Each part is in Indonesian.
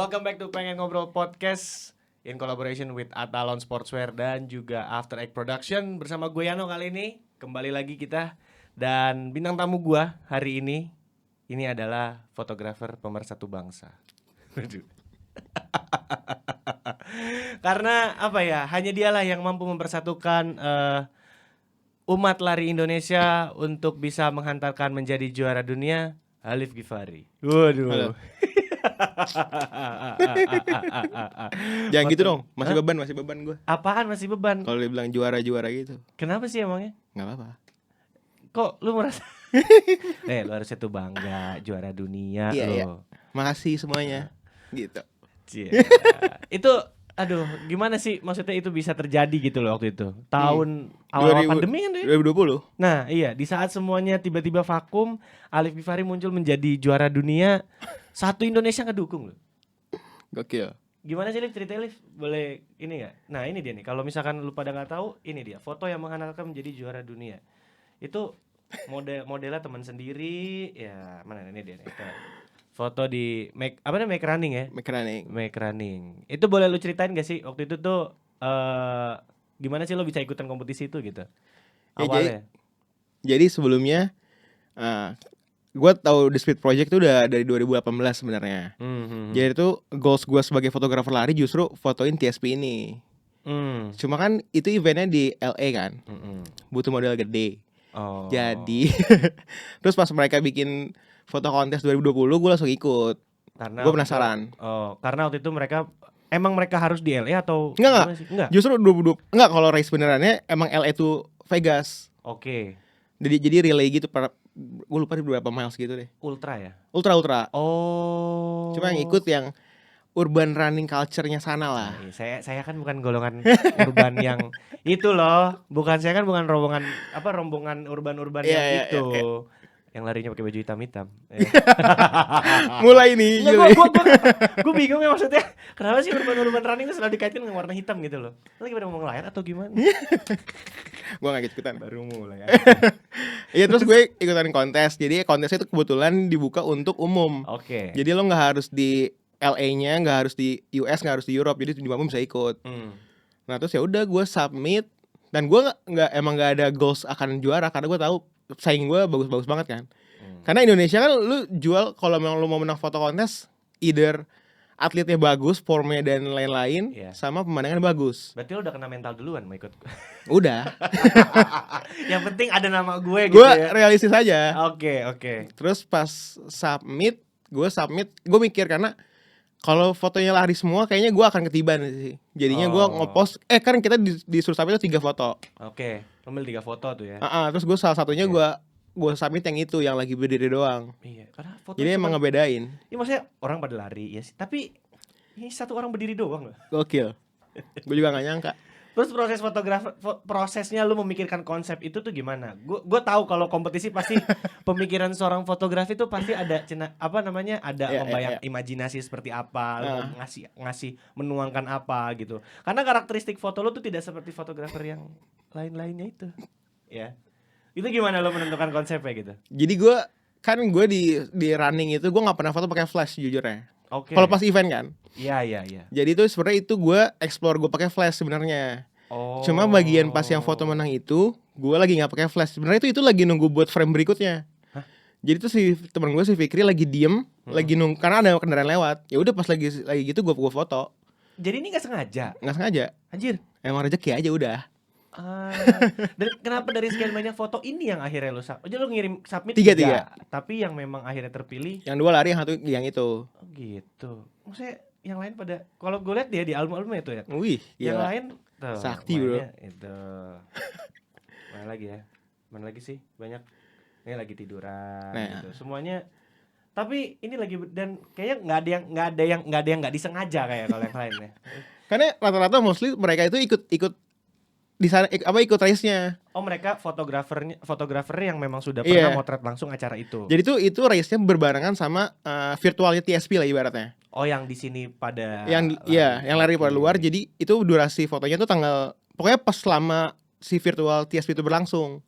Welcome back to Pengen Ngobrol Podcast in collaboration with Atalon Sportswear dan juga After Egg Production. Bersama gue Yano kali ini. Kembali lagi kita. Dan bintang tamu gue hari ini adalah fotografer pemersatu bangsa. Karena apa ya, hanya dialah yang mampu mempersatukan umat lari Indonesia untuk bisa menghantarkan menjadi juara dunia, Halif Gifari. Waduh. Jangan gitu dong, masih beban gue. Apaan masih beban? Kalau dia bilang juara-juara gitu. Kenapa sih emangnya? Gak apa-apa. Kok lu merasa lu harusnya tuh bangga juara dunia Iya, lo. iya. Makasih semuanya. Gitu. Cie. Itu aduh, gimana sih maksudnya itu bisa terjadi gitu loh waktu itu. Tahun awal pandemi kan tuh ya? 2020. Nah, iya, di saat semuanya tiba-tiba vakum, Halif Gifari muncul menjadi juara dunia. Satu Indonesia ngedukung loh. Gokil. Gimana sih Lif, ceritanya Lif? Boleh ini gak? Nah ini dia nih, kalau misalkan lu pada gak tahu, ini dia foto yang menghantarkan menjadi juara dunia. Itu modelnya teman sendiri. Ya mana ini dia nih. Foto di make running ya? Make running. Itu boleh lu ceritain gak sih waktu itu tuh gimana sih lo bisa ikutan kompetisi itu gitu? Awalnya. Jadi sebelumnya gue tahu The Speed Project itu udah dari 2018 sebenarnya. Jadi itu goals gue sebagai fotografer lari justru fotoin TSP ini. Cuma kan itu eventnya di LA kan, butuh model gede. Jadi terus pas mereka bikin foto kontes 2020 gue langsung ikut. Karena gue penasaran. Karena waktu itu mereka harus di LA atau enggak. Justru 2020 enggak, kalau race benerannya emang LA itu Vegas. Oke. Jadi relay gitu, gue lupa di berapa miles gitu deh. Ultra ya? Ultra. Oh. Cuma yang ikut yang urban running culture-nya sana lah. Saya kan bukan golongan urban yang itu loh. Saya kan bukan rombongan urban yang itu. Yang larinya pakai baju hitam-hitam. Mulai nih. Gue bingung ya maksudnya. Kenapa sih urban running itu selalu dikaitkan dengan warna hitam gitu loh? Lagi pada ngomong layar atau gimana? Gue gak ikutan. Baru mulai. Iya, terus gue ikutan kontes. Jadi kontesnya itu kebetulan dibuka untuk umum. Oke. Jadi lo gak harus di LA-nya, gak harus di US, gak harus di Europe. Jadi cuma bisa ikut. Nah terus ya udah gue submit. Dan gue emang gak ada goals akan juara, karena gue tahu saing gue bagus-bagus banget kan. Karena Indonesia kan lu jual, kalau memang lu mau menang foto kontes, either atletnya bagus, formnya dan lain-lain, sama pemandangan bagus. Berarti lu udah kena mental duluan mau ikut. Udah. Yang penting ada nama gue gitu ya. Gue realistis aja. Oke. Terus pas submit, gue mikir karena kalau fotonya lari semua kayaknya gue akan ketiban sih. Jadinya gue ngepost, kan kita disuruh submit itu 3 foto. Oke, ambil 3 foto tuh ya. Terus gue salah satunya gue submit yang itu, yang lagi berdiri doang. Iya, karena foto jadi emang ngebedain. Iya, maksudnya orang pada lari ya sih, tapi ini satu orang berdiri doang loh. Gokil. Gue juga gak nyangka. Terus prosesnya lu memikirkan konsep itu tuh gimana? Gue tahu kalau kompetisi pasti pemikiran seorang fotografi tuh pasti ada membayang imajinasi seperti apa, ngasih menuangkan apa gitu. Karena karakteristik foto lu tuh tidak seperti fotografer yang lain-lainnya itu. Ya. Itu gimana lo menentukan konsepnya gitu? Jadi gue di running itu gue nggak pernah foto pakai flash jujurnya. Oke. Kalau pas event kan. Iya. Jadi itu sebenarnya gue explore gue pakai flash sebenarnya. Cuma bagian pas yang foto menang itu gue lagi nggak pakai flash. Sebenarnya itu lagi nunggu buat frame berikutnya. Jadi tuh si teman gue si Fikri lagi diem, lagi nunggu karena ada kendaraan lewat. Ya udah pas lagi gitu gue foto. Jadi ini nggak sengaja? Nggak sengaja. Anjir. Emang rezeki aja udah. Dan kenapa dari sekian banyak foto ini yang akhirnya lu submit? Lu ngirim submit 3. Tapi yang memang akhirnya terpilih yang 2 lari, yang 1 yang itu. Oh gitu. Maksudnya yang lain pada, kalau gue lihat dia di album-albumnya itu ya. Wih, yang lain tuh, sakti bro. Itu. Mana lagi sih? Banyak. Ini lagi tiduran gitu. Semuanya. Tapi ini lagi, dan kayaknya nggak ada yang nggak disengaja kayak kalau yang lainnya. Karena rata-rata mostly mereka itu ikut di sana ikut race-nya. Oh, mereka fotografer yang memang sudah pernah motret langsung acara itu. Jadi itu race-nya berbarengan sama virtualnya TSP lah ibaratnya. Oh, yang di sini pada yang lari pada luar. Jadi itu durasi fotonya tuh pokoknya pas selama si virtual TSP itu berlangsung.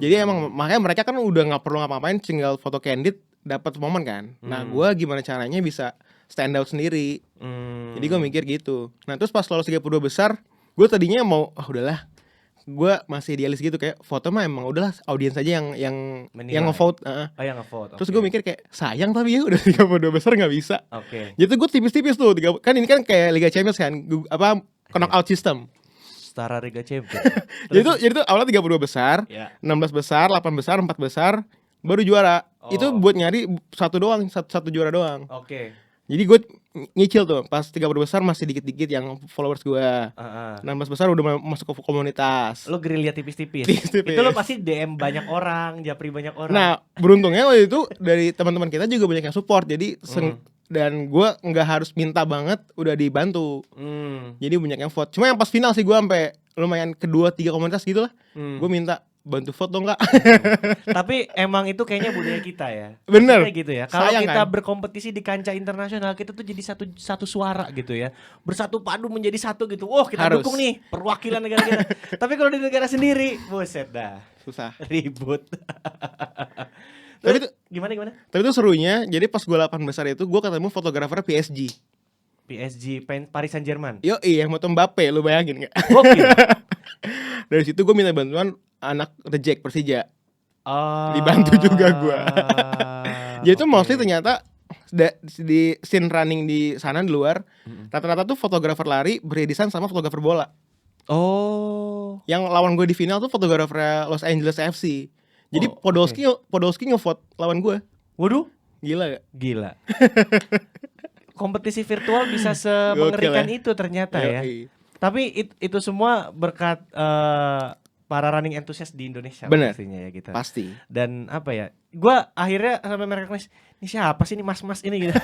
Jadi emang makanya mereka kan udah nggak perlu ngapa-ngapain, tinggal foto candid dapat momen kan. Nah, gue gimana caranya bisa stand out sendiri. Jadi gue mikir gitu. Nah terus pas lolos 32 besar, gue tadinya mau udahlah, gue masih idealis gitu, kayak foto mah emang udahlah audiens aja yang ngevote. Yang ngevote. Terus gue mikir kayak sayang tapi ya udah 32 besar nggak bisa. Jadi gue tipis-tipis tuh, kan ini kan kayak Liga Champions kan, knockout system. Setara Liga Champions. jadi tuh awalnya 32 besar, 16 besar, 8 besar, 4 besar, baru juara. Itu buat nyari satu juara doang. Jadi gue nyicil tuh, pas 30 besar masih dikit-dikit yang followers gue. 16 besar udah masuk ke komunitas. Lo gerilya tipis-tipis. Itu lo pasti DM banyak orang, japri banyak orang. Nah beruntungnya waktu itu dari teman-teman kita juga banyak yang support. Jadi dan gue nggak harus minta banget, udah dibantu. Jadi banyak yang vote. Cuma yang pas final sih gue sampai lumayan kedua 3 komunitas gitu lah. Gue minta bantu foto enggak? Tapi emang itu kayaknya budaya kita ya. Bener. Kayak gitu ya. Kalau kita berkompetisi di kancah internasional, kita tuh jadi satu suara gitu ya. Bersatu padu menjadi satu gitu. Wah, kita dukung nih perwakilan negara kita. Tapi kalau di negara sendiri, buset dah. Susah. Ribut. Tapi itu gimana? Tapi itu serunya, jadi pas gue 8 besar itu gue ketemu fotografer PSG, Paris Saint-Germain. Yang moto Mbappe, lu bayangin gak? Gokil. Dari situ gue minta bantuan anak The Jack Persija. Dibantu juga gue. Jadi itu mostly ternyata di scene running di sana di luar, rata-rata tuh fotografer lari beririsan sama fotografer bola. Yang lawan gue di final tuh fotografer Los Angeles FC. Jadi Podolski ngevote lawan gue. Waduh, gila gak? Gila. Kompetisi virtual bisa semengerikan itu ternyata ya. Tapi itu semua berkat para running enthusiast di Indonesia. Bener. Pastinya ya gitu. Pasti. Dan apa ya? Gua akhirnya sampai merekognize, ini siapa sih ini mas-mas ini gitu.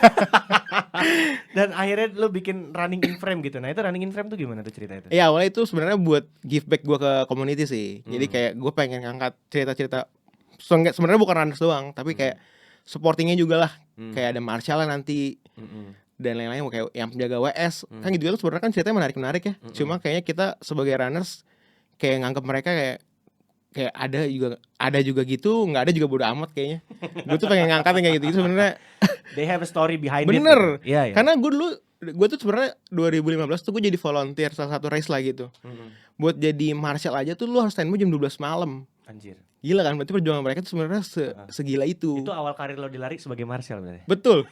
Dan akhirnya lo bikin running in frame gitu. Nah itu running in frame tuh gimana tuh cerita itu? Ya awalnya itu sebenarnya buat give back gue ke community sih. Jadi kayak gue pengen ngangkat cerita-cerita. Sebenarnya bukan runners doang, tapi kayak supportingnya juga lah. Kayak ada Marshall nanti. Dan lain-lain kayak yang penjaga WS. Kan gitu kan sebenarnya kan ceritanya menarik ya. Cuma kayaknya kita sebagai runners kayak nganggep mereka kayak ada juga gitu, nggak ada juga bodo amat kayaknya. Gue tuh pengen ngangkat yang kayak gitu sebenarnya. They have a story behind it. Bener. Iya. Karena gue tuh sebenarnya 2015 tuh gue jadi volunteer salah satu race lah gitu. Buat jadi marshal aja tuh lu harus standby jam 12 malam. Anjir. Gila kan, berarti perjuangan mereka tuh sebenarnya segila itu. Itu awal karir lo di lari sebagai marshal berarti. Betul.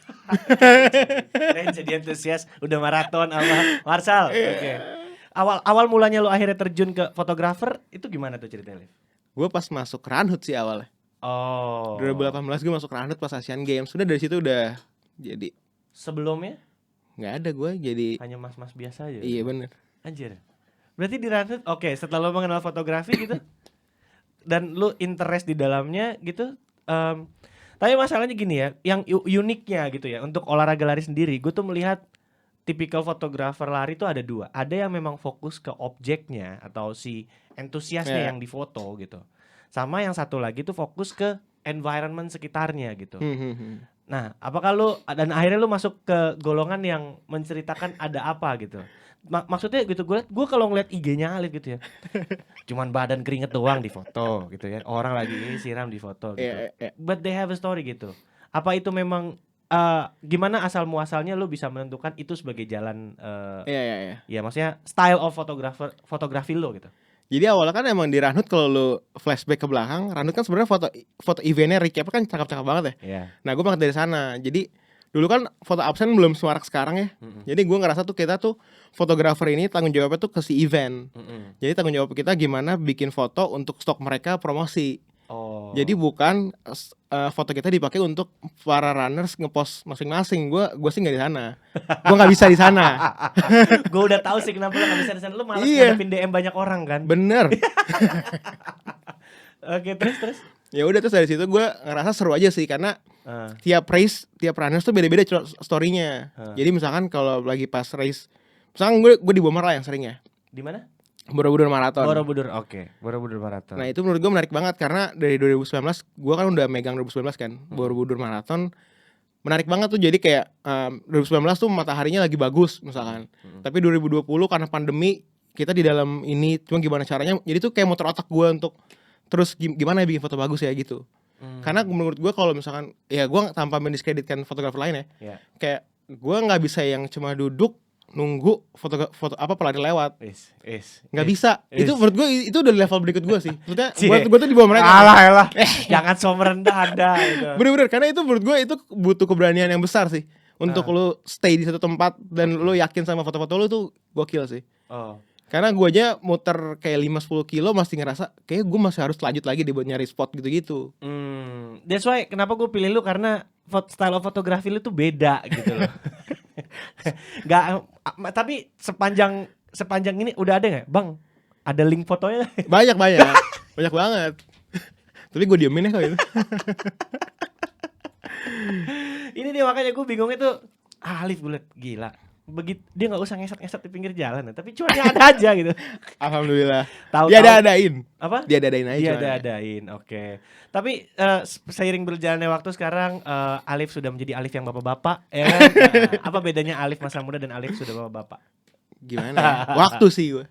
Jadi antusias udah maraton sama marshal. Oke. Awal mulanya lo akhirnya terjun ke fotografer itu gimana tuh ceritanya, Liv? Gue pas masuk Runhood sih awalnya. 2018 gue masuk Runhood pas Asian Games. Sudah dari situ udah jadi. Sebelumnya? Nggak ada, gue jadi hanya mas-mas biasa aja. Iya bener. Anjir. Berarti di Runhood, setelah lo mengenal fotografi gitu dan lo interest di dalamnya gitu. Tapi masalahnya gini ya, yang uniknya gitu ya untuk olahraga lari sendiri, gue tuh melihat tipikal fotografer lari tuh ada dua. Ada yang memang fokus ke objeknya atau si entusiasnya yang difoto gitu. Sama yang satu lagi tuh fokus ke environment sekitarnya gitu. Nah, apakah lu dan akhirnya lu masuk ke golongan yang menceritakan ada apa gitu? Maksudnya gitu, gue kalau ngeliat IG-nya Alif gitu ya, cuman badan keringet doang di foto gitu ya, orang lagi siram di foto gitu. But they have a story gitu. Apa itu memang gimana asal muasalnya lu bisa menentukan itu sebagai jalan ya maksudnya style of fotografi lo gitu. Jadi awalnya kan emang di Runhood kalau lu flashback ke belakang, Runhood kan sebenarnya foto eventnya recap kan cakep-cakep banget ya. Nah gue banget dari sana. Jadi dulu kan foto absen belum semarak sekarang ya. Jadi gue ngerasa tuh kita tuh fotografer ini tanggung jawabnya tuh ke si event. Jadi tanggung jawab kita gimana bikin foto untuk stok mereka promosi. Jadi bukan foto kita dipakai untuk para runners ngepost masing-masing. Gue sih nggak di sana. Gue nggak bisa di sana. Gue udah tahu sih kenapa lo nggak bisa di sana. Lo malas ngadepin DM banyak orang kan. Bener. Oke, terus. Ya udah, terus dari situ gue ngerasa seru aja sih karena tiap race, tiap runners tuh beda-beda story-nya. Jadi misalkan kalau lagi pas race, misalkan gue di Bomar lah yang sering ya. Di mana? Borobudur Marathon. Borobudur Marathon. Nah itu menurut gue menarik banget karena dari 2019 gue kan udah megang 2019 kan. Borobudur Marathon menarik banget tuh. Jadi kayak 2019 tuh mataharinya lagi bagus misalkan. Tapi 2020 karena pandemi kita di dalam ini, cuma gimana caranya. Jadi tuh kayak muter otak gue untuk terus gimana bikin foto bagus ya gitu. Karena menurut gue kalau misalkan ya gue tanpa mendiskreditkan fotografer lain ya, kayak gue nggak bisa yang cuma duduk nunggu foto pelari lewat. Nggak bisa. Itu menurut gue itu udah level berikut gue sih. Maksudnya gue tuh di bawah mereka. Alah. Jangan so merendah Anda gitu. Bener-bener, karena itu menurut gue itu butuh keberanian yang besar sih untuk lu stay di satu tempat dan lu yakin sama foto-foto lu tuh gokil sih. Karena gue aja muter kayak 5-10 kilo masih ngerasa kayak gue masih harus lanjut lagi deh buat nyari spot gitu-gitu. That's why kenapa gue pilih lu, karena style of fotografi lu tuh beda gitu loh. Tapi sepanjang ini udah ada nggak, Bang? Ada link fotonya? Banyak banyak banget. Tapi gue diemin ya kalau itu. Ini dia makanya gue bingungnya tuh, Alif gue liat gila. Begitu dia nggak usah ngesat di pinggir jalan, tapi cuma dia ada aja gitu. Alhamdulillah. Dia ada-adain. Apa? Dia ada-adain aja. Dia ada-adain. Oke. Tapi seiring berjalannya waktu sekarang Alif sudah menjadi Alif yang bapak-bapak, ya kan? Apa bedanya Alif masa muda dan Alif sudah bapak-bapak? Gimana ya? Waktu sih gue.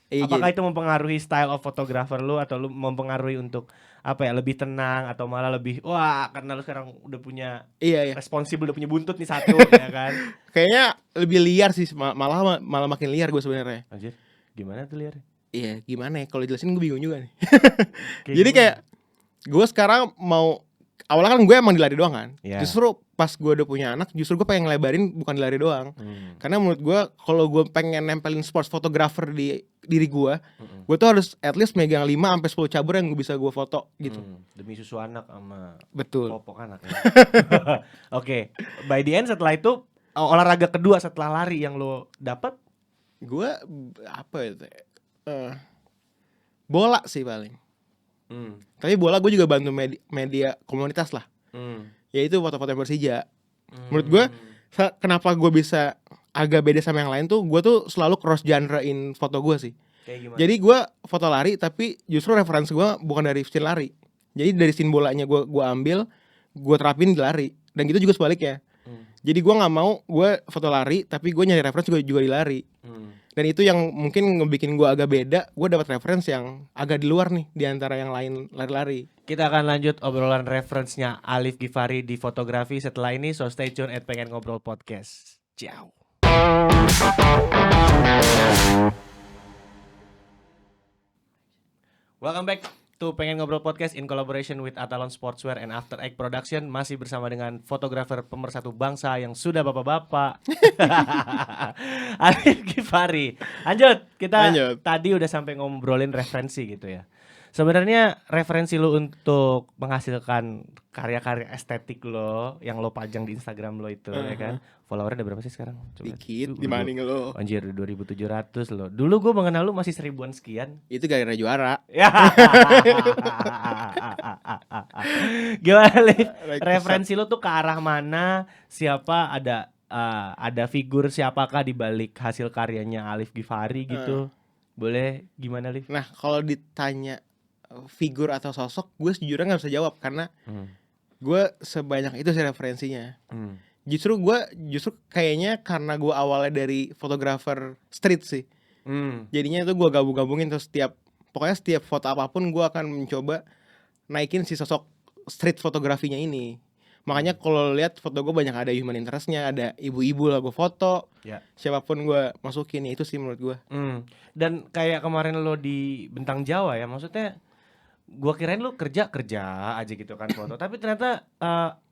Apakah itu mempengaruhi style of photographer lu, atau lu mempengaruhi untuk apa ya, lebih tenang, atau malah lebih wah karena lu sekarang udah punya responsible, udah punya buntut nih satu ya kan? Kayaknya lebih liar sih, malah makin liar gue sebenarnya. Anjir, gimana tuh liar? Iya, gimana ya? Kalau jelasin gue bingung juga nih. Jadi kayak gue sekarang mau, awalnya kan gue emang di lari doang kan. Justru pas gue udah punya anak, justru gue pengen ngelebarin bukan di lari doang. Karena menurut gue kalau gue pengen nempelin sports photographer di diri gue tuh harus at least megang 5-10 cabur yang bisa gue foto gitu. Demi susu anak sama popok anak ya. Oke, by the end setelah itu olahraga kedua setelah lari yang lo dapat? Gue apa ya? Bola sih paling. Tapi bola gue juga bantu media komunitas lah. Yaitu foto-foto Persija. Menurut gue kenapa gue bisa agak beda sama yang lain tuh, gue tuh selalu cross genre-in foto gue sih. Jadi gue foto lari tapi justru referensi gue bukan dari scene lari. Jadi dari scene bolanya gue ambil, gue terapin di lari. Dan gitu juga sebaliknya. Jadi gue nggak mau gue foto lari tapi gue nyari referensi juga di lari. Dan itu yang mungkin ngebikin gue agak beda. Gue dapat referensi yang agak di luar nih di antara yang lain lari-lari. Kita akan lanjut obrolan referensinya Alif Ghifari di fotografi setelah ini. So stay tune at Pengen Ngobrol Podcast. Ciao. Welcome back to Pengen Ngobrol Podcast in collaboration with Atalon Sportswear and After Egg Production. Masih bersama dengan fotografer pemersatu bangsa yang sudah bapak-bapak, Alif Ghifari. Lanjut. Tadi udah sampai ngobrolin referensi gitu ya. Sebenarnya referensi lu untuk menghasilkan karya-karya estetik lo yang lo pajang di Instagram lo itu ya kan, followernya ada berapa sih sekarang? Coba. Dikit dibanding lo. Anjir 2.700 lo. Dulu gue mengenal lu masih 1000-an sekian. Itu gara-gara juara. Gimana Liv? Referensi lo tuh ke arah mana? Siapa ada figur siapakah di balik hasil karyanya Alif Ghifari gitu? Boleh gimana Liv? Nah kalau ditanya figur atau sosok, gue sejujurnya nggak bisa jawab karena gue sebanyak itu sih referensinya. Justru kayaknya karena gue awalnya dari fotografer street sih. Jadinya itu gue gabung-gabungin terus setiap foto apapun gue akan mencoba naikin si sosok street fotografinya ini. Makanya kalau lihat foto gue banyak ada human interestnya, ada ibu-ibu lah gue foto, siapapun gue masukin, ya itu sih menurut gue. Dan kayak kemarin lo di Bentang Jawa ya, maksudnya gue kirain lo kerja aja gitu kan foto, tapi ternyata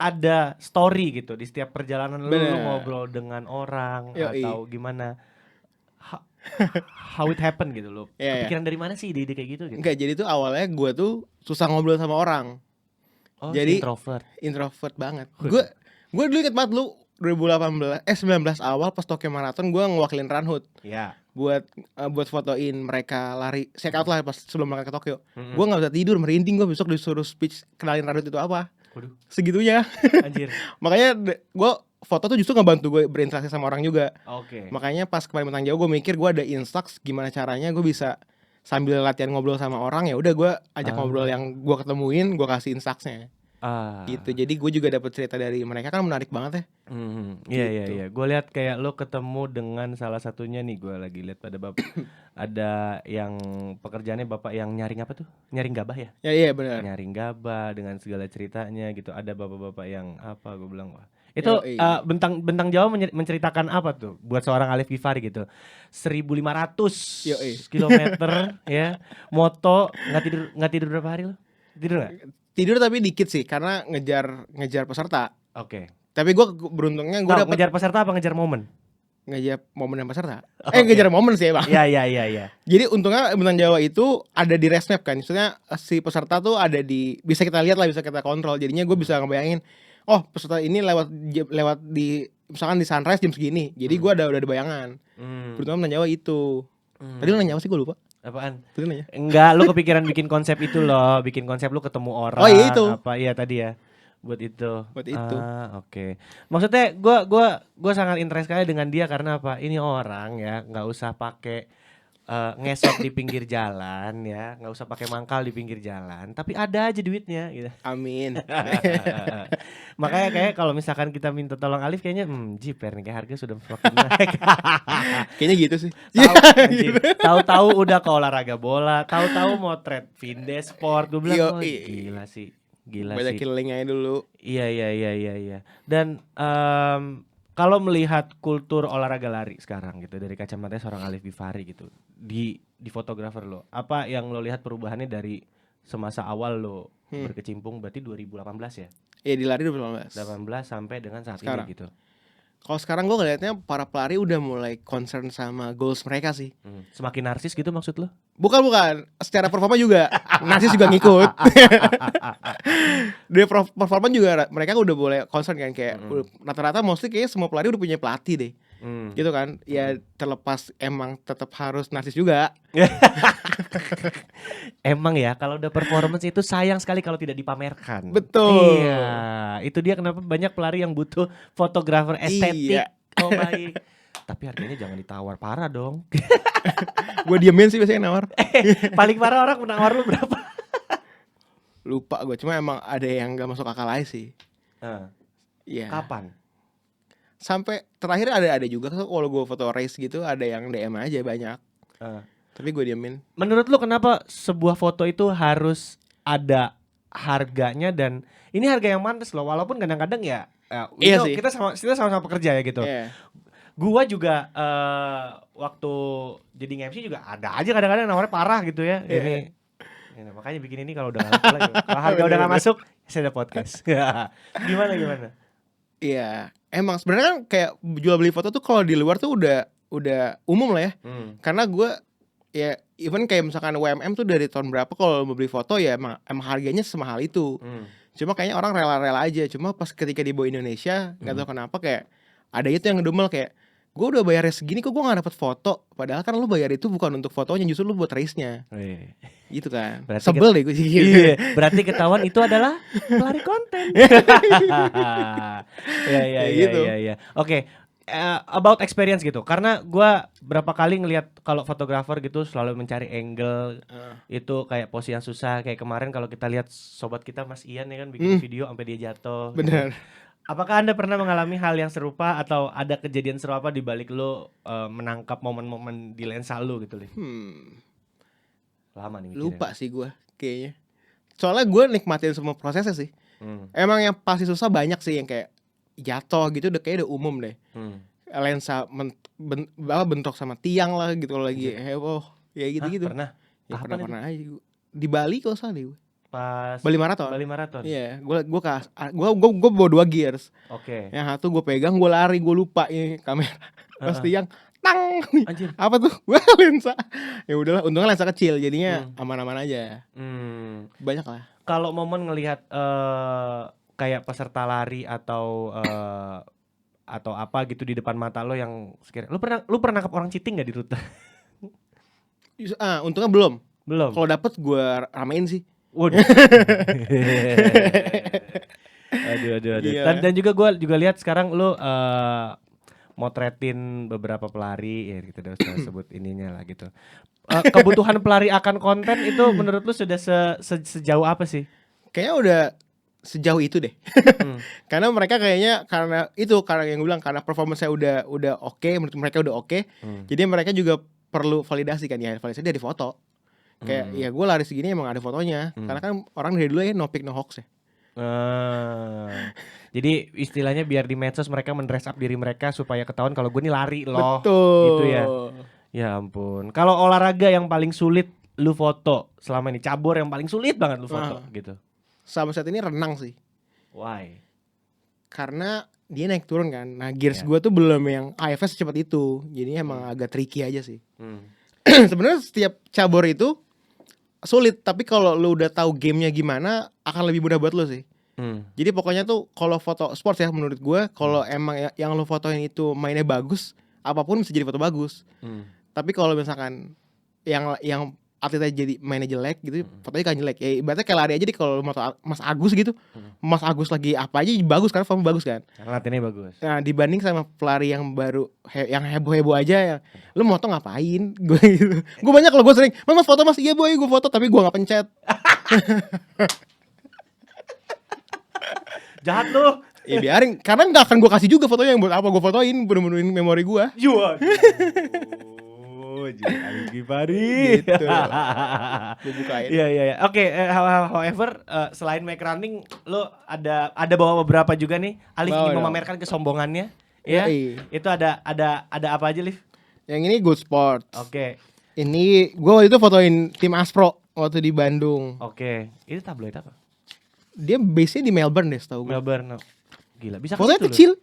ada story gitu di setiap perjalanan lo ngobrol dengan orang atau gimana. How it happen gitu lo. Kepikiran dari mana sih ide kayak gitu? Enggak, jadi tuh awalnya gue tuh susah ngobrol sama orang. Jadi introvert banget. Gue dulu inget banget lu 19 awal pas Tokyo Marathon gue ngewakilin Runhood. Buat fotoin mereka lari check out lah pas sebelum mereka ke Tokyo. Gue nggak bisa tidur, merinding gue besok disuruh speech kenalin Runhood itu apa. Segitunya. Anjir. Makanya gue foto tuh justru ngebantu gue berinteraksi sama orang juga. Makanya pas kemarin Bentang Jawa gue mikir gue ada instruks gimana caranya gue bisa sambil latihan ngobrol sama orang, ya udah gue ajak ngobrol yang gue ketemuin, gue kasih instruksnya. Gitu. Jadi gue juga dapat cerita dari mereka kan menarik banget ya. Iya. Gue lihat kayak lo ketemu dengan salah satunya nih, gue lagi lihat pada bapak ada yang pekerjaannya bapak yang nyaring apa tuh? Nyaring gabah ya? Iya benar. Nyaring gabah dengan segala ceritanya gitu. Ada bapak-bapak yang apa? Gue bilang wah. Itu bentang Jawa menceritakan apa tuh buat seorang Alif Gifari gitu. 1.500 kilometer ya. Moto nggak tidur berapa hari lo? Tidur nggak? Tidur tapi dikit sih karena ngejar peserta. Oke. Tapi gue beruntungnya gue dapat ngejar peserta apa ngejar momen? Ngejar momen dan peserta. Ngejar momen sih Bang. Iya. Jadi untungnya Bentang Jawa itu ada di Resmap kan. Maksudnya si peserta tuh ada di, bisa kita lihat lah, bisa kita kontrol. Jadinya gue bisa ngebayangin, oh peserta ini lewat di misalkan di sunrise jam segini. Jadi gue udah ada bayangan. Beruntungnya Bentang Jawa itu. Tadi lu nanya apa sih, gue lupa. Apaan? Tadi nanya. Enggak, lu kepikiran bikin konsep itu loh, bikin konsep lu ketemu orang. Oh iya itu. Apa iya tadi ya? Buat itu. Oke. Maksudnya gua sangat interest sekali dengan dia karena apa? Ini orang ya, nggak usah pakai ngesot di pinggir jalan ya, nggak usah pakai mangkal di pinggir jalan, tapi ada aja duitnya gitu. Amin. Makanya kayak kalau misalkan kita minta tolong Alif kayaknya jiper nih, kayak harga sudah semakin naik. Kayaknya gitu sih. Tahu-tahu udah ke olahraga bola, tahu-tahu motret Vinde Sport. Gue bilang gila sih. Banyakin link aja dulu. Iya. Dan kalau melihat kultur olahraga lari sekarang gitu dari kacamata seorang Alif Gifari gitu di fotografer lo, apa yang lo lihat perubahannya dari semasa awal lo berkecimpung berarti 2018 ya? Iya, di lari 2018 sampai dengan saat sekarang. ini gitu. Kalau sekarang gue ngeliatnya para pelari udah mulai concern sama goals mereka sih. Semakin narsis gitu maksud lo? Bukan. Secara performa juga narsis juga ngikut. Dari performa juga mereka udah boleh concern kan, kayak rata-rata mostly kayaknya semua pelari udah punya pelatih deh. Gitu kan. Ya terlepas emang tetap harus narsis juga. Emang ya kalau udah performance itu sayang sekali kalau tidak dipamerkan. Betul. Iya, itu dia kenapa banyak pelari yang butuh fotografer estetik. Iya. Oh baik. Tapi harganya jangan ditawar parah dong. Gue diemin sih biasanya nawar. Paling parah orang menawar lu berapa? Lupa gue, cuma emang ada yang gak masuk akal aja sih. Iya. Kapan? Sampai terakhir ada juga kalau gue foto race gitu ada yang DM aja banyak. Tapi gue diemin. Menurut lu kenapa sebuah foto itu harus ada harganya, dan ini harga yang mantas loh, walaupun kadang-kadang ya iya sih. kita sama-sama pekerja ya gitu. Yeah. Gua juga waktu jadi MC juga ada aja kadang-kadang nawarnya parah gitu ya. Ini makanya bikin ini kalau udah nggak lagi. Kalau harga udah nggak masuk, saya ada podcast. Gimana? Iya, emang sebenarnya kan kayak jual beli foto tuh kalau di luar tuh udah umum lah ya. Karena gue ya even kayak misalkan WMM tuh dari tahun berapa kalau mau beli foto ya emang harganya semahal itu. Cuma kayaknya orang rela-rela aja. Cuma pas ketika dibawa Indonesia nggak tahu kenapa kayak ada itu yang ngedumel kayak, gue udah bayarnya segini kok gue gak dapet foto. Padahal kan lu bayar itu bukan untuk fotonya, justru lu buat race-nya. Gitu kan. Berarti sebel deh gue sih. Iya, berarti ketahuan itu adalah pelari konten. Iya. Oke, about experience gitu. Karena gue berapa kali ngelihat kalau fotografer gitu selalu mencari angle itu kayak pose yang susah. Kayak kemarin kalau kita lihat sobat kita Mas Ian ya kan bikin video sampai dia jatuh. Bener. Apakah Anda pernah mengalami hal yang serupa atau ada kejadian serupa di balik lo menangkap momen-momen di lensa lo gitu, Liv? Lama nih mikirnya. Lupa sih gue kayaknya. Soalnya gue nikmatin semua prosesnya sih. Emang yang pasti susah banyak sih, yang kayak jatuh gitu kayaknya udah umum deh. Lensa bentrok sama tiang lah gitu kalau lagi heboh. Ya gitu-gitu. Pernah? Ya pernah aja. Di Bali kalau salah deh gue. Pas Bali Marathon. Iya, gue bawa 2 gears. Oke. Yang satu gue pegang, gue lari, gue lupa ini kamera. Pas tiang, tang. Anjir. Apa tuh? Gue lensa. Ya udahlah, untungnya lensa kecil, jadinya aman-aman aja. Banyak lah. Kalau momen ngelihat kayak peserta lari atau apa gitu di depan mata lo yang sekiranya lu pernah nangkap orang cheating nggak di rute? Untungnya belum. Kalau dapet gue ramein sih. Waduh. Aduh. Dan juga gue juga lihat sekarang lu motretin beberapa pelari ya, kita udah sebut ininya lah gitu. Kebutuhan pelari akan konten itu menurut lu sudah sejauh apa sih? Kayaknya udah sejauh itu deh. Karena mereka kayaknya karena yang gue bilang karena performance-nya udah oke, menurut mereka udah oke. Jadi mereka juga perlu validasi kan ya, validasi dari foto. Kayak ya gue lari segini emang ada fotonya. Karena kan orang dari dulu ya no pic no hoax ya. Jadi istilahnya biar di medsos mereka mendress up diri mereka supaya ketahuan kalau gue nih lari loh. Betul. Gitu ya. Ya ampun. Kalau olahraga yang paling sulit lu foto selama ini, cabur yang paling sulit banget lu foto gitu. Sama saat ini renang sih. Why? Karena dia naik turun kan. Nah gears gue tuh belum yang IFS secepat itu. Jadi emang agak tricky aja sih. Sebenarnya setiap cabur itu sulit, tapi kalau lu udah tahu gamenya gimana akan lebih mudah buat lu sih. Jadi pokoknya tuh kalau foto sports ya menurut gue, kalau emang yang lu fotoin itu mainnya bagus, apapun bisa jadi foto bagus. Tapi kalau misalkan yang atletnya jadi mainnya jelek gitu, fotonya kan jelek. Ya ibaratnya kayak lari aja deh, kalau Mas Agus gitu. Mas Agus lagi apa aja bagus karena form bagus kan. Karena latihannya bagus. Nah, dibanding sama pelari yang baru yang heboh-heboh aja yang lu moto ngapain? Gue gitu. Gue banyak kalau gue sering, "Mas foto Mas." "Iya, boy, gue foto," tapi gue enggak pencet. Jahat lu. Ya biarin, karena enggak akan gue kasih juga fotonya, yang buat apa gue fotoin, bener-benerin memori gue. Jual. Ali Gifari Gitu. Gue bukain. Iya. Oke, however selain make running, lo ada bawa beberapa juga nih. Alif ingin memamerkan kesombongannya. Ya. Itu ada apa aja, Lif? Yang ini Good Sport. Oke. Ini gue waktu itu fotoin tim Aspro waktu di Bandung. Oke. Itu tabloid apa? Dia base-nya di Melbourne deh, setahu gue. Melbourne. Gila, bisa fotonya kecil.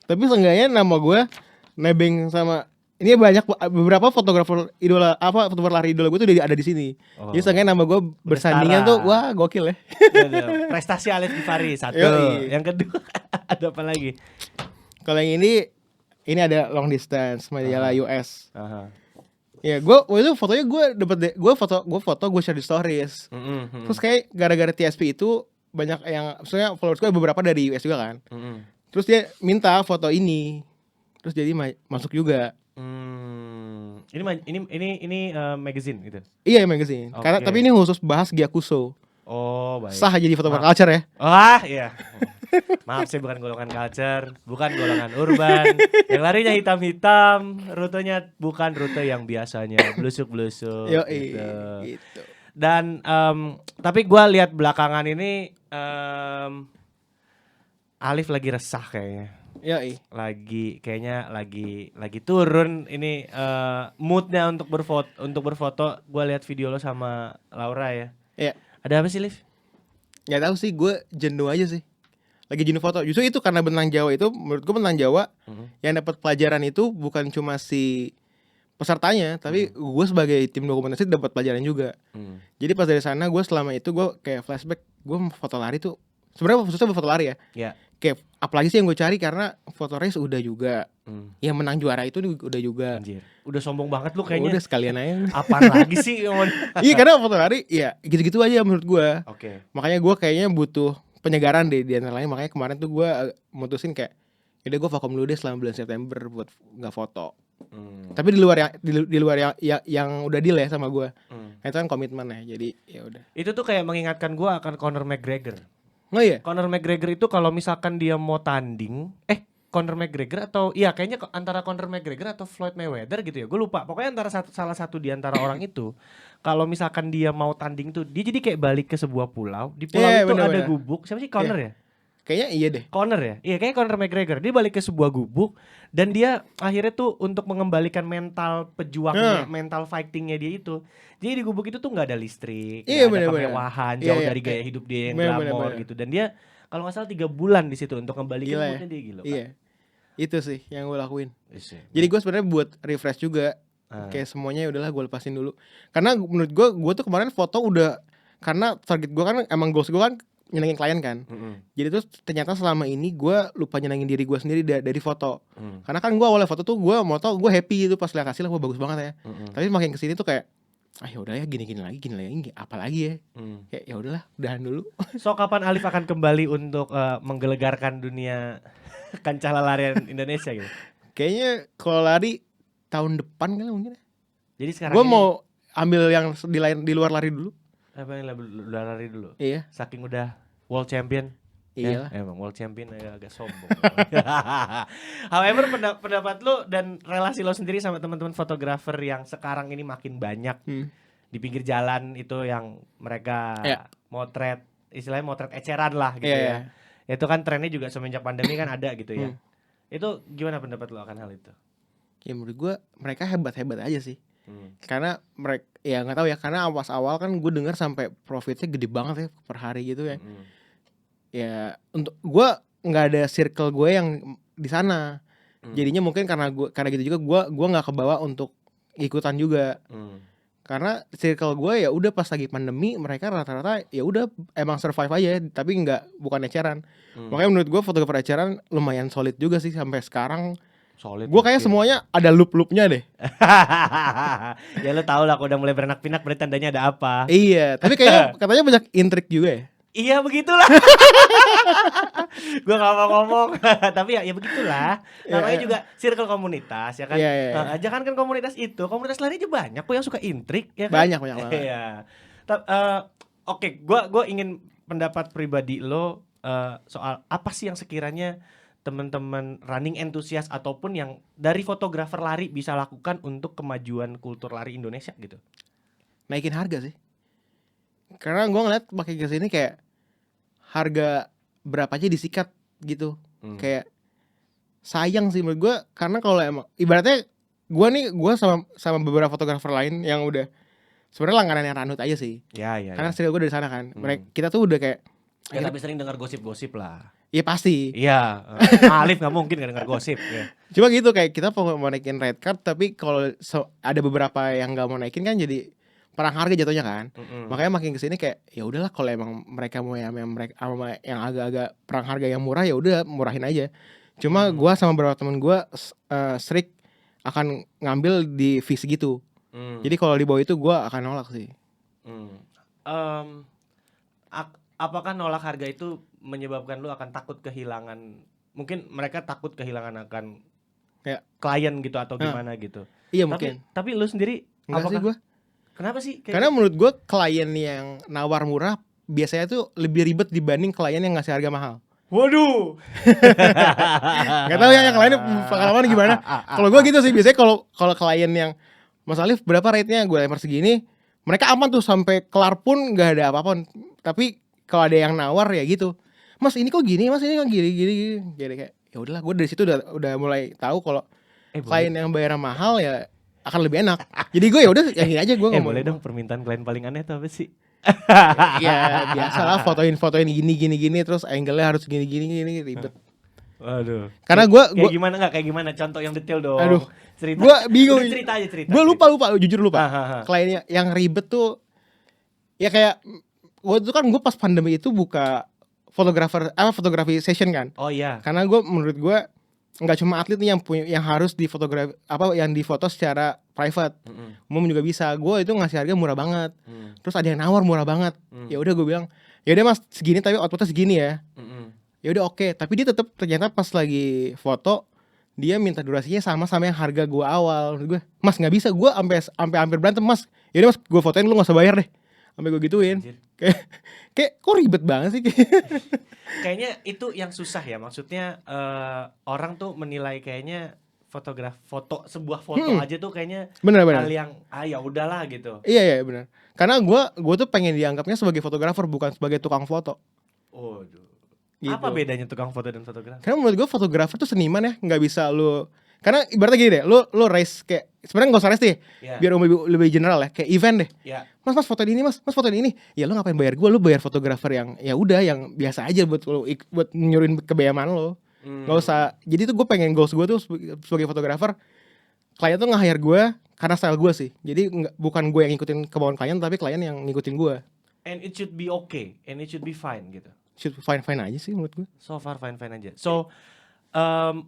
Tapi seenggaknya nama gue nebeng sama ini banyak beberapa fotografer lari idola gue tuh ada di sini. Jadi seenggaknya nama gue bersandingan tuh, wah gokil ya. Prestasi Alif Gifari satu. Yang kedua ada apa lagi? Kalau yang ini ada long distance majalah US. Ya gue waktu itu fotonya gue share di stories. Terus kayak gara-gara TSP itu banyak yang, maksudnya followers gue beberapa dari US juga kan. Terus dia minta foto ini, terus jadi masuk juga. Ini magazine gitu. Iya, magazine. Karena tapi ini khusus bahas Gyakuso. Oh, baik. Sah jadi fotografer culture ya. Iya. Maaf, saya bukan golongan culture, bukan golongan urban. Yang larinya hitam-hitam, rutenya bukan rute yang biasanya blusuk-blusuk gitu. Dan tapi gue lihat belakangan ini Alif lagi resah kayaknya. Kayaknya lagi turun ini moodnya untuk berfoto. Gue lihat video lo sama Laura ya. Iya. Ada apa sih, Liv? Gak tahu sih, gue jenuh aja sih. Lagi jenuh foto. Justru itu karena benang Jawa itu, menurut gue benang Jawa yang dapat pelajaran itu bukan cuma si pesertanya, tapi gue sebagai tim dokumentasi dapat pelajaran juga. Jadi pas dari sana gue selama itu gue kayak flashback, gue foto lari tuh sebenarnya khususnya foto lari ya. Kayak apalagi sih yang gue cari, karena foto race udah juga. Yang menang juara itu udah juga. Anjir. Udah sombong banget lu kayaknya. Udah sekalian aja. Apaan lagi sih? Iya, karena foto lari ya gitu-gitu aja menurut gue. Makanya gue kayaknya butuh penyegaran deh di antara lain. Makanya kemarin tuh gue mutusin kayak, yaudah gue vakum dulu deh selama bulan September buat nggak foto. Tapi di luar yang udah deal ya sama gue. Itu kan komitmen ya. Jadi ya udah. Itu tuh kayak mengingatkan gue akan Conor McGregor. Oh iya. Conor McGregor itu kalau misalkan dia mau tanding, Conor McGregor atau kayaknya antara Conor McGregor atau Floyd Mayweather gitu ya. Gue lupa. Pokoknya salah satu di antara orang itu, kalau misalkan dia mau tanding tuh, dia jadi kayak balik ke sebuah pulau. Di pulau itu ada gubuk. Siapa sih, Conor ya? Kayaknya iya deh. Conor ya? Iya, kayaknya Conor McGregor. Dia balik ke sebuah gubuk dan dia akhirnya tuh untuk mengembalikan mental pejuangnya, mental fightingnya dia itu. Jadi di gubuk itu tuh nggak ada listrik, nggak ada kemewahan, jauh dari gaya hidup dia yang glamor gitu. Dan dia kalau nggak salah 3 bulan di situ untuk kembalikan moodnya dia gila. Iya. Itu sih yang gue lakuin. Jadi gue sebenarnya buat refresh juga. Kayak semuanya udahlah gue lepasin dulu. Karena menurut gue tuh kemarin foto udah, karena target gue kan emang goals gue kan nyenengin klien kan. Jadi tuh ternyata selama ini gue lupa nyenengin diri gue sendiri dari foto. Karena kan gue awalnya foto tuh gue gue happy gitu pas lihat hasilnya, gue bagus banget ya. Tapi makin kesini tuh kayak, ya udah ya gini lagi apa lagi ya. Ya udahlah, udahan dulu. So kapan Alif akan kembali untuk menggelegarkan dunia kancah larian Indonesia gitu? Kayaknya kalau lari tahun depan kan mungkin. Jadi sekarang gue mau ambil yang di luar lari dulu. Apa yang udah lari dulu? Iya. Saking udah world champion. Iya. Ya, emang world champion agak sombong. However, pendapat lo dan relasi lo sendiri sama teman-teman fotografer yang sekarang ini makin banyak di pinggir jalan itu yang mereka motret, istilahnya motret eceran lah gitu ya. Itu kan trennya juga semenjak pandemi kan ada gitu ya. Itu gimana pendapat lo akan hal itu? Ya menurut gue mereka hebat-hebat aja sih. Karena mereka ya nggak tahu ya, karena awal kan gue dengar sampai profitnya gede banget ya per hari gitu ya. Ya untuk gue nggak ada circle gue yang di sana. Jadinya mungkin karena gitu juga gue nggak kebawa untuk ikutan juga. Karena circle gue ya udah pas lagi pandemi mereka rata-rata ya udah emang survive aja, tapi bukan eceran. Makanya menurut gue fotografer eceran lumayan solid juga sih sampai sekarang. Solid. Gue kayak semuanya ada loop-loopnya deh. Ya lo tau lah, kalau udah mulai beranak pinak berarti tandanya ada apa. Iya, tapi kayaknya katanya banyak intrik juga ya. Iya begitulah. Gue gak mau ngomong. Tapi ya begitulah. Namanya juga circle komunitas ya kan. Jangan kan komunitas komunitas lari aja banyak kok yang suka intrik ya kan. Banyak banget. Iya. Oke, gue ingin pendapat pribadi lo soal apa sih yang sekiranya teman-teman running enthusiast ataupun yang dari fotografer lari bisa lakukan untuk kemajuan kultur lari Indonesia gitu. Naikin harga sih. Karena gue ngeliat makin kesini kayak harga berapa aja disikat gitu. Kayak sayang sih menurut gue, karena kalau emang ibaratnya gue sama beberapa fotografer lain yang udah sebenarnya langganan yang Ranut aja sih. Karena serial gue dari sana kan. Kita tuh udah kayak tapi sering dengar gosip-gosip lah. Iya pasti. Iya. Alif nggak mungkin nggak dengar gosip. Ya. Cuma gitu kayak kita mau naikin red card, tapi kalau ada beberapa yang nggak mau naikin kan jadi perang harga jatuhnya kan. Makanya makin kesini kayak ya udahlah, kalau emang mereka mau yang agak-agak perang harga yang murah ya udah murahin aja. Cuma gue sama beberapa temen gue strict akan ngambil di fee segitu. Jadi kalau di bawah itu gue akan nolak sih. Apakah nolak harga itu menyebabkan lu akan takut kehilangan, mungkin mereka takut kehilangan akan klien gitu atau gimana gitu? Iya mungkin. Tapi lu sendiri enggak sih gue. Kenapa sih? Karena menurut gue klien yang nawar murah biasanya tuh lebih ribet dibanding klien yang ngasih harga mahal. Waduh. Gak tahu ya yang lainnya pengalaman gimana. Kalau gue gitu sih, biasanya kalau klien yang Mas Alif berapa rate-nya, gue lempar segini, mereka aman tuh sampai kelar pun gak ada apa-apa. Tapi kalau ada yang nawar ya gitu, Mas ini kok gini, Mas ini kok gini. Jadi kayak ya udahlah, gue dari situ udah mulai tahu kalau klien yang bayar mahal ya akan lebih enak. Jadi gue ya udah yang ini aja gue ngomong. Boleh dong, permintaan klien paling aneh tuh apa sih? Ya biasa lah, fotoin gini terus angle-nya harus gini ribet. Waduh. Karena gue kayak gimana contoh yang detail dong. Aduh. Cerita. Gue bingung. Cerita. Gue lupa jujur lupa. Kliennya yang ribet tuh ya kayak waktu itu kan gue pas pandemi itu buka fotografi session kan. Oh iya. Karena menurut gue nggak cuma atlet nih yang harus difotografi yang difoto secara private. Umum juga bisa. Gue itu ngasih harga murah banget. Terus ada yang nawar murah banget. Ya udah gue bilang, ya udah Mas segini tapi outputnya segini ya. Ya udah oke. Tapi dia tetap ternyata pas lagi foto dia minta durasinya sama yang harga gue awal. Menurut gue, Mas nggak bisa, gue sampai hampir berantem, Mas. Ya udah Mas, gue fotoin, lu nggak usah bayar deh. Sampai gue gituin. Kayak kok ribet banget sih. Kayaknya itu yang susah ya, maksudnya orang tuh menilai kayaknya sebuah foto aja tuh kayaknya bener. hal yang ya udahlah gitu. Iya benar. Karena gue tuh pengen dianggapnya sebagai fotografer, bukan sebagai tukang foto. Gitu. Apa bedanya tukang foto dan fotografer? Karena menurut gue fotografer tuh seniman ya, nggak bisa lu. Karena ibaratnya gini deh, lu race kayak sebenarnya nggak usah race deh, biar lebih general ya, kayak event deh. Mas fotoin ini, mas fotoin ini. Ya lu ngapain bayar gue? Lu bayar fotografer yang ya udah yang biasa aja buat nyuruhin kebayaman lo. Nggak usah. Jadi tuh gue pengen goals gue tuh sebagai fotografer, klien tuh nge-hire gue karena style gue sih. Jadi bukan gue yang ngikutin kemauan klien, tapi klien yang ngikutin gue. And it should be okay, and it should be fine gitu. Should fine aja sih menurut gue. So far fine aja. So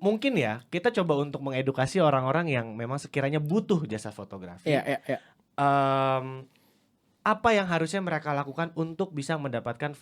mungkin ya kita coba untuk mengedukasi orang-orang yang memang sekiranya butuh jasa fotografi. Iya. Apa yang harusnya mereka lakukan untuk bisa mendapatkan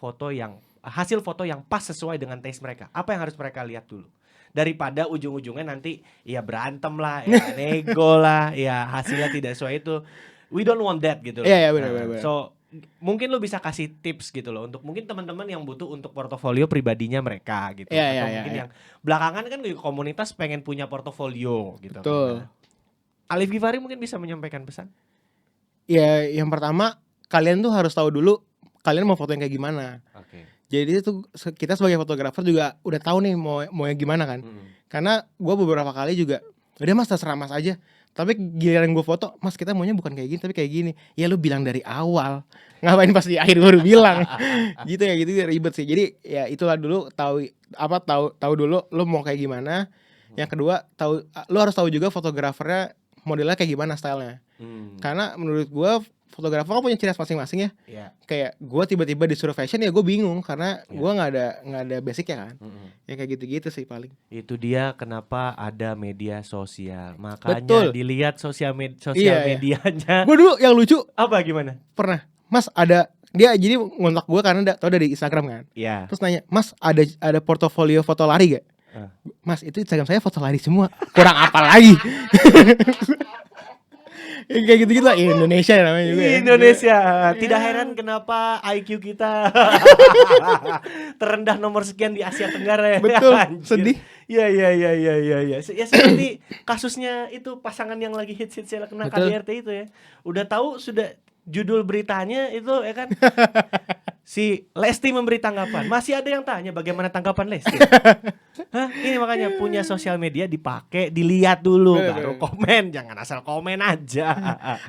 hasil foto yang pas sesuai dengan taste mereka? Apa yang harus mereka lihat dulu? Daripada ujung-ujungnya nanti ya berantem lah, ya nego lah, ya hasilnya tidak sesuai itu. We don't want that gitu loh. Iya benar. So mungkin lu bisa kasih tips gitu loh untuk mungkin teman-teman yang butuh untuk portofolio pribadinya mereka gitu, Iya, atau iya, mungkin iya. yang belakangan kan di komunitas pengen punya portofolio gitu kan. Betul. Nah, Alif Gifari mungkin bisa menyampaikan pesan. Ya, yang pertama kalian tuh harus tahu dulu kalian mau foto yang kayak gimana. Oke. Jadi itu kita sebagai fotografer juga udah tahu nih mau yang gimana kan. Karena gue beberapa kali juga udah mas terserah mas aja. Tapi giliran gue foto, mas kita maunya bukan kayak gini tapi kayak gini. Ya lu bilang dari awal. Ngapain pas di akhir baru bilang. Gitu ya, gitu ribet sih. Jadi ya itulah dulu tahu dulu lu mau kayak gimana. Yang kedua lu harus tahu juga fotografernya modelnya kayak gimana stylenya. Karena menurut gue fotografer kan punya ciri khas masing-masing ya. Iya. Kayak gue tiba-tiba disuruh fashion ya gue bingung karena gue nggak ada basicnya kan. Ya kayak gitu-gitu sih paling. Itu dia kenapa ada media sosial. Makanya Betul. dilihat sosial Iya. medianya. Gue dulu yang lucu Apa gimana? pernah, mas ada dia jadi ngontak gue karena tau dari Instagram kan. Iya. Terus nanya, mas ada portofolio foto lari gak? Mas itu Instagram saya foto lari semua. Kurang apa lagi? Kayak gitu-gitu lah. Indonesia namanya juga ya. Indonesia. Tidak heran kenapa IQ kita terendah nomor sekian di Asia Tenggara ya. Betul. Anjir. Sedih. Ya. Ya seperti kasusnya itu pasangan yang lagi hits-hitsnya kena Betul. KDRT itu ya. Udah tahu sudah judul beritanya itu ya kan. Si Lesti memberi tanggapan. Masih ada yang tanya bagaimana tanggapan Lesti. Hah? Ini makanya punya sosial media dipakai, dilihat dulu baru komen, jangan asal komen aja.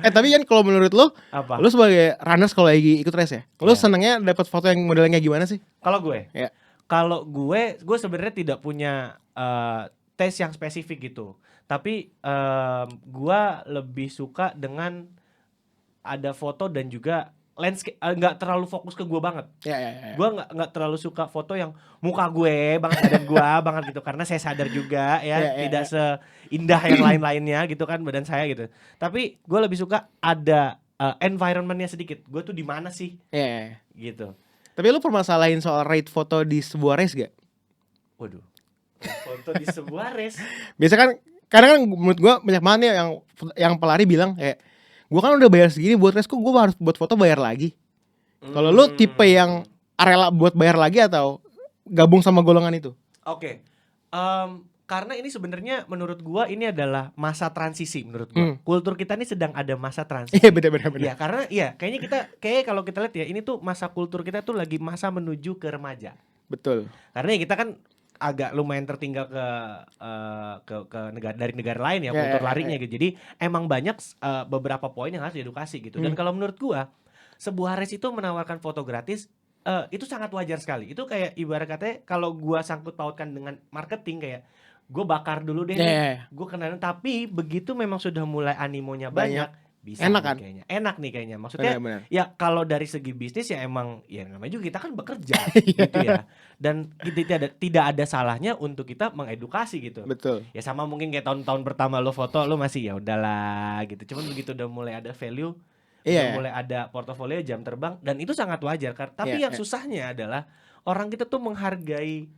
Tapi kan kalau menurut lo, Apa? lo sebagai runners kalau lagi ikut race ya, lo Iya. senengnya dapat foto yang modelnya gimana sih? Kalau gue, Ya. kalau gue sebenarnya tidak punya tes yang spesifik gitu. Tapi gue lebih suka dengan ada foto dan juga landscape, nggak terlalu fokus ke gue banget. Ya. Gue nggak terlalu suka foto yang muka gue banget, badan gue banget gitu, karena saya sadar juga ya, tidak seindah yang lain-lainnya gitu kan badan saya gitu. Tapi gue lebih suka ada environmentnya sedikit. Gue tuh di mana sih? Ya. Gitu. Tapi lo permasalahin soal rate foto di sebuah race gak? Waduh. Foto di sebuah race. Biasa kan, kadang kan menurut gue banyak banget nih yang pelari bilang kayak, gue kan udah bayar segini buat race, kok gue harus buat foto bayar lagi? Kalau lo tipe yang rela buat bayar lagi atau gabung sama golongan itu? Oke. Karena ini sebenarnya menurut gua ini adalah masa transisi menurut gua. Kultur kita ini sedang ada masa transisi. Iya benar. Ya karena kayaknya kalau kita lihat ya ini tuh masa kultur kita tuh lagi masa menuju ke remaja. Betul. Karena ya kita kan agak lumayan tertinggal ke negara dari negara lain ya kultur larinya gitu. Jadi emang banyak beberapa poin yang harus diedukasi gitu. Dan kalau menurut gua sebuah race itu menawarkan foto gratis itu sangat wajar sekali. Itu kayak ibarat katanya kalau gua sangkut pautkan dengan marketing kayak gue bakar dulu deh gue kenalin, tapi begitu memang sudah mulai animonya banyak bisa enak nih kan? enak nih kayaknya maksudnya bener. Ya kalau dari segi bisnis ya emang ya namanya juga kita kan bekerja gitu ya, dan tidak ada salahnya untuk kita mengedukasi gitu. Betul. Ya sama mungkin kayak tahun-tahun pertama lo foto lo masih ya udahlah gitu, cuman begitu udah mulai ada value, udah mulai ada portofolio jam terbang, dan itu sangat wajar kan. Tapi yang susahnya adalah orang kita tuh menghargai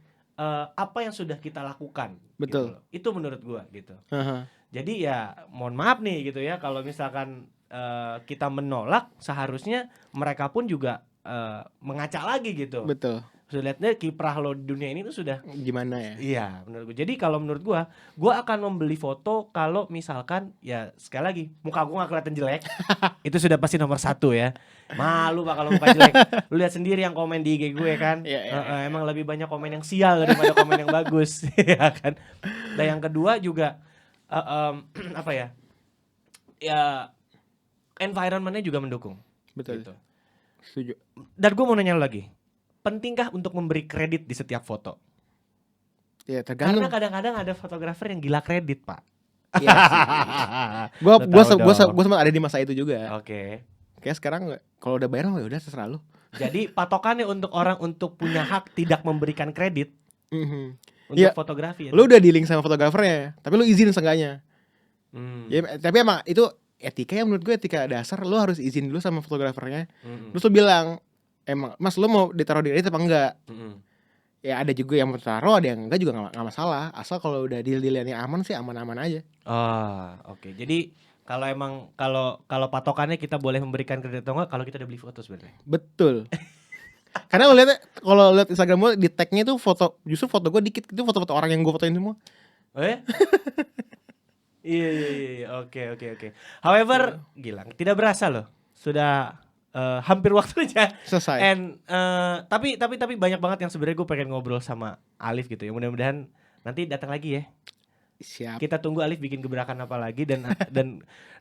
apa yang sudah kita lakukan. Betul. Gitu. Itu menurut gua gitu. Jadi ya mohon maaf nih gitu ya kalau misalkan kita menolak, seharusnya mereka pun juga mengaca lagi gitu. Betul. Sudah lihatnya kiprah lo di dunia ini tuh sudah gimana ya? Iya menurut gua. Jadi kalau menurut gua akan membeli foto kalau misalkan ya sekali lagi muka gua nggak kelihatan jelek. Itu sudah pasti nomor 1 ya. Malu pak kalau muka jelek. Lu lihat sendiri yang komen di IG gue kan. Emang lebih banyak komen yang sial daripada komen yang bagus, ya kan. Dan yang kedua juga apa ya? Ya environmentnya juga mendukung. Betul. Gitu. Setuju. Dan gue mau nanya lagi, pentingkah untuk memberi kredit di setiap foto? Ya tergantung. Karena kadang-kadang ada fotografer yang gila kredit pak. Iya sih. Gue sempat ada di masa itu juga. Oke. Kayak sekarang kalau udah bayar mah udah terserah lu. Jadi patokannya untuk orang untuk punya hak tidak memberikan kredit untuk fotografi ya. Lu udah dealing sama fotografernya, tapi lu izin seenggaknya. Ya, tapi emang itu etika ya, menurut gue etika dasar. Lu harus izin dulu sama fotografernya. Terus lu bilang, emang mas lu mau ditaruh di edit apa enggak? Ya ada juga yang mau taruh, ada yang enggak juga nggak masalah. Asal kalau udah deal-dealannya aman sih aman-aman aja. Oke. Jadi Kalau emang kalau patokannya kita boleh memberikan kredit atau enggak kalau kita udah beli foto sebenarnya. Betul. Karena lo lihat kalau lihat Instagram gue di tagnya tuh justru foto gue dikit, itu foto-foto orang yang gue fotoin semua. Oh ya? Iya. Oke. However, gila, tidak berasa loh. Sudah hampir waktunya Selesai. And tapi banyak banget yang sebenarnya gue pengen ngobrol sama Alif gitu ya. Mudah-mudahan nanti datang lagi ya. Siap. Kita tunggu Alif bikin gebrakan apa lagi dan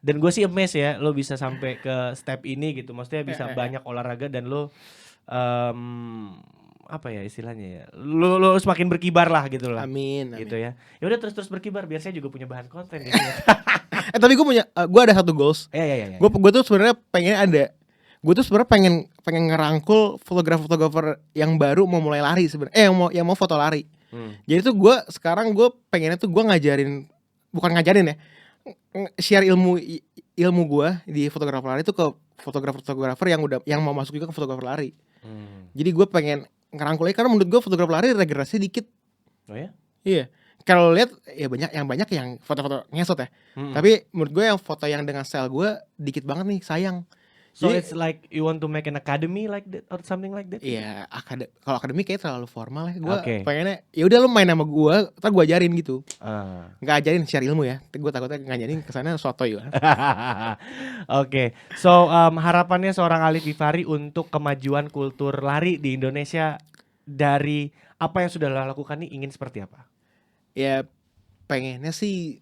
gue sih amazed ya lo bisa sampai ke step ini gitu. Maksudnya bisa banyak olahraga dan lo apa ya istilahnya ya. Lo semakin berkibar lah gitu lah. Amin. Gitu ya. Ya udah terus berkibar biar saya juga punya bahan konten gitu ya. Tapi gue ada satu goals. Iya. Gue tuh sebenarnya pengen ngerangkul fotografer yang baru mau mulai lari sebenarnya. Yang mau foto lari. Jadi tuh gue pengennya tuh gue bukan ngajarin ya, share ilmu gue di fotografer lari itu ke fotografer yang mau masuk juga ke fotografer lari. Jadi gue pengen ngerangkulnya karena menurut gue fotografer lari regenerasinya dikit. Oh ya? Iya. Kalau lihat ya banyak yang foto-foto ngesot ya. Tapi menurut gue yang foto yang dengan style gue dikit banget nih, sayang. So it's like you want to make an academy like that or something like that? Iya, kalau akademi kayak terlalu formal ya. Gue pengennya ya udah lu main sama gue, ntar gue ajarin gitu. Nggak ajarin share ilmu ya. Gue takutnya ngajarin kesana sotoy ya. Oke. So harapannya seorang Alif Gifari untuk kemajuan kultur lari di Indonesia dari apa yang sudah lo lakukan nih ingin seperti apa? Ya pengennya sih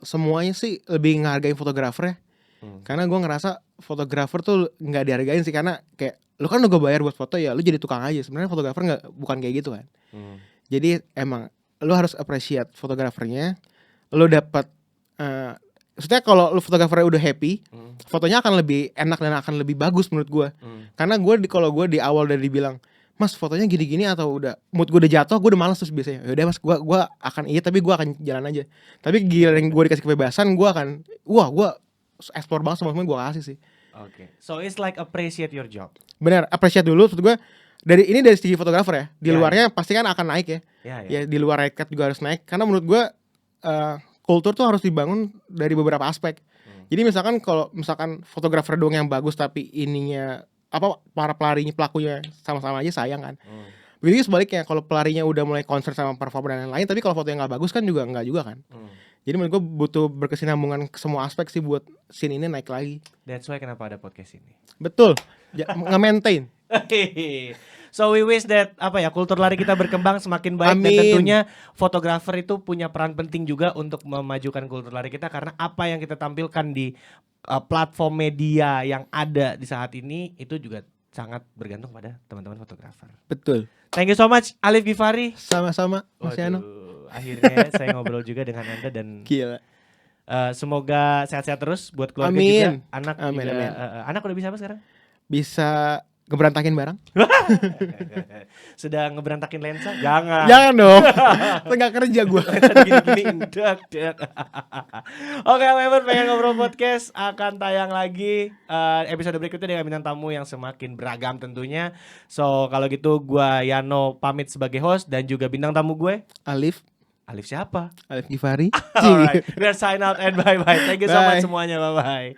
semuanya sih lebih ngehargain fotografer ya. Karena gue ngerasa fotografer tuh nggak dihargain sih, karena kayak lu kan udah bayar buat foto ya lu jadi tukang aja. Sebenarnya fotografer bukan kayak gitu kan. Jadi emang lu harus appreciate fotografernya. Lu dapat maksudnya kalau lu fotografernya udah happy, fotonya akan lebih enak dan akan lebih bagus menurut gue. Karena kalau gue di awal udah dibilang, Mas fotonya gini-gini, atau udah mood gue udah jatuh, gue udah malas terus biasanya. Yaudah Mas, gue akan tapi gue akan jalan aja. Tapi gila yang gue dikasih kebebasan, gue akan gue explore banget semua gue kasih sih. Oke. So it's like appreciate your job. Benar, appreciate dulu. Maksud gue dari segi fotografer ya. Di luarnya pasti kan akan naik ya. Ya di luar rekat juga harus naik. Karena menurut gue kultur tuh harus dibangun dari beberapa aspek. Jadi misalkan fotografer doang yang bagus tapi ininya para pelakunya sama-sama aja, sayang kan. Begitu sebaliknya, kalau pelarinya udah mulai concern sama performa dan lain-lain, tapi kalau foto yang nggak bagus kan juga kan. Jadi menurut gue butuh berkesinambungan ke semua aspek sih buat scene ini naik lagi. That's why kenapa ada podcast ini. Betul, nge-maintain. So we wish that kultur lari kita berkembang semakin baik. Amin. Dan tentunya fotografer itu punya peran penting juga untuk memajukan kultur lari kita, karena apa yang kita tampilkan di platform media yang ada di saat ini itu juga sangat bergantung pada teman-teman fotografer. Betul. Thank you so much Alif Gifari. Sama-sama Mas Yano. Akhirnya saya ngobrol juga dengan Anda dan gila. Semoga sehat-sehat terus buat keluarga amin. Juga. Anak amin, juga. Amin. Anak udah bisa apa sekarang? Bisa ngeberantakin barang. Sudah ngeberantakin lensa? Jangan dong. Tengah kerja gue. Gini-gini. Oke, member pengen ngobrol podcast akan tayang lagi episode berikutnya dengan bintang tamu yang semakin beragam tentunya. So kalau gitu gue Yano pamit sebagai host dan juga bintang tamu gue Alif siapa? Alif Gifari. Alright, we're sign out and bye-bye. Thank you so much semuanya, bye-bye.